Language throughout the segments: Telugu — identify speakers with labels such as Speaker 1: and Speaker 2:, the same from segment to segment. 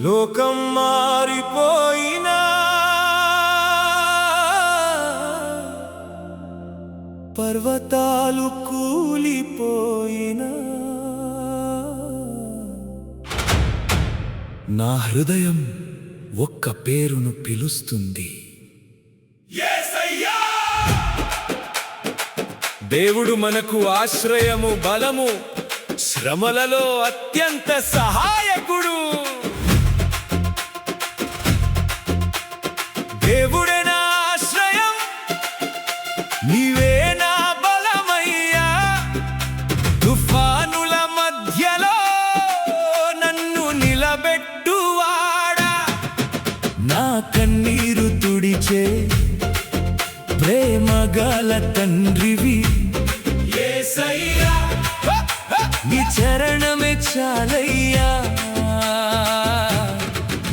Speaker 1: లోకం మారిపోయినా పర్వతాలు కూలిపోయినా నా హృదయం ఒక్క పేరును పిలుస్తుంది. దేవుడు మనకు ఆశ్రయము, బలము, శ్రమలలో అత్యంత సహాయకుడు. దేవుడే నా ఆశ్రయం, నీవే నా బలమయ్యా. తుఫానుల మధ్యలో నన్ను నిలబెట్టువాడా. నా కన్నీరు తుడిచే ప్రేమగల తండ్రివి యేసయ్యా. నీ చరణమే చాలయ్యా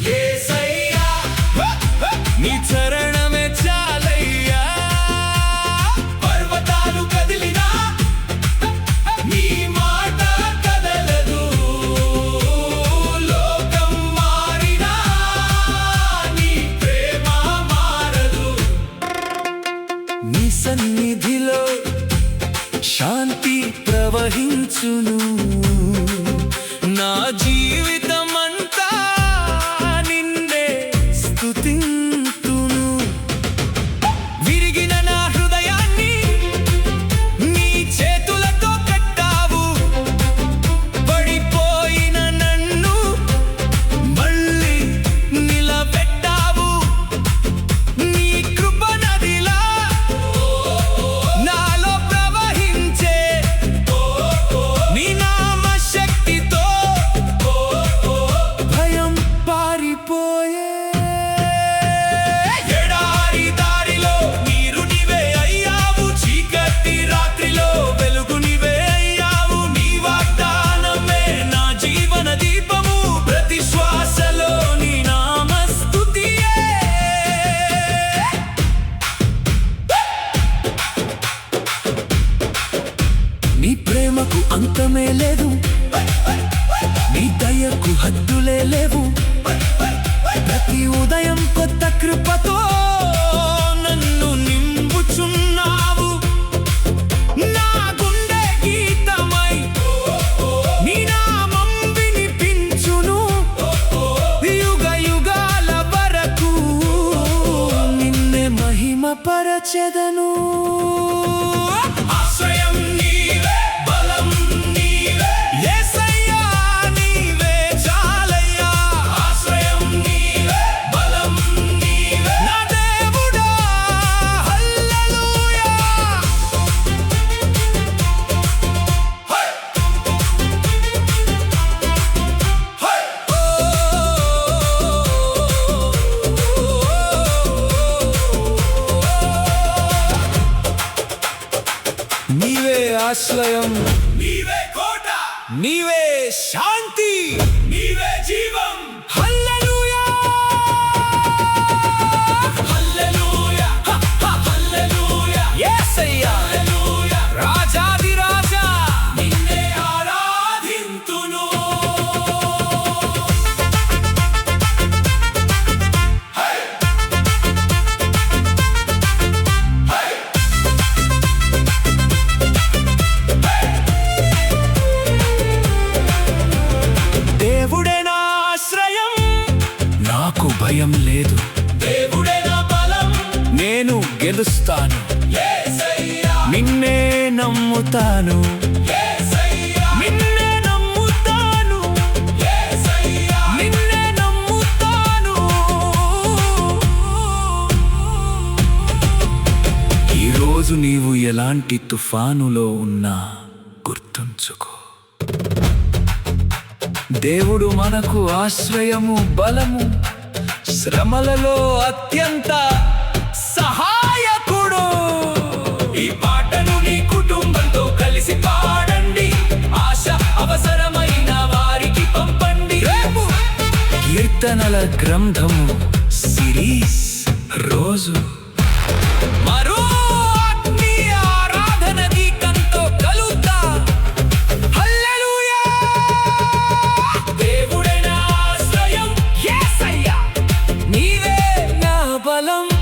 Speaker 1: యేసయ్యా, నీ చరణమే చాలయ్యా. పర్వతాలు కదిలినా నీ మాట కదలదు, లోకం మారినా నీ ప్రేమ మారదు. నీ సన్నిధిలో శాంతి ప్రవహించును, నా జీవితమంతా నిన్నే స్తుతింతును. విరిగిన నా హృదయాన్ని నీ చేతులతో కట్టావు, పడిపోయిన నన్ను మళ్ళీ నిలబెట్టావు. నీ కృప నదిలా నాలో ప్రవహించే, నీ నామ శక్తితో భయం పారిపోయే. ఎడారి దారిలో నీరు నీవే అయ్యావు, చీకటి రాత్రిలో వెలుగు నీవే అయ్యావు. నీ వాగ్దానమే నా జీవన దీపము, ప్రతి శ్వాసలో నీ నామ స్తుతియే. నీ ప్రేమకు అంతమే లేదు, నీ దయకు హద్దులే లేవు. ప్రతి ఉదయం కొత్త కృపతో నన్ను నింపుచున్నావు. నా గుండె గీతమై నీ నామం వినిపించును, యుగ యుగాల వరకు నిన్నే మహిమపరచెదను. ఆశ్రయం నీవే, బలం నీవే యేసయ్యా, నీవే చాలయ్యా. ఆశ్రయం నీవే, బలం నీవే నా దేవుడా. హల్లెలూయా. హై హై నీవే ఆశ్రయం, నీవే కోట, నీవే శాంతి, నీవే జీవం. హల్లెలూయా హల్లెలూయా హల్లెలూయా యేసయ్యా. హల్లెలూయా రాజాది రాజా, నిన్నే ఆరాధింతును. హై హై దేవుడే నా ఆశ్రయం, నాకు భయం లేదు. దేవుడే నా బలం, నేను గెలుస్తాను. యేసయ్యా నిన్నే నమ్ముతాను. యేసయ్యా నిన్నే నమ్ముతాను. యేసయ్యా నిన్నే నమ్ముతాను. ఈరోజు నీవు ఎలాంటి తుఫానులో ఉన్నా గుర్తుంచుకో, దేవుడు మనకు ఆశ్రయము, బలము, శ్రమలలో అత్యంత సహాయకుడు. ఈ పాటను నీ కుటుంబంతో కలిసి పాడండి, ఆశ అవసరమైన వారికి పంపండి. కీర్తనల గ్రంథము సిరీస్ రోజు మరో ఆత్మీయ ఆరాధన గీతంతో కలుద్దాం. హల్లెలూయా. బలం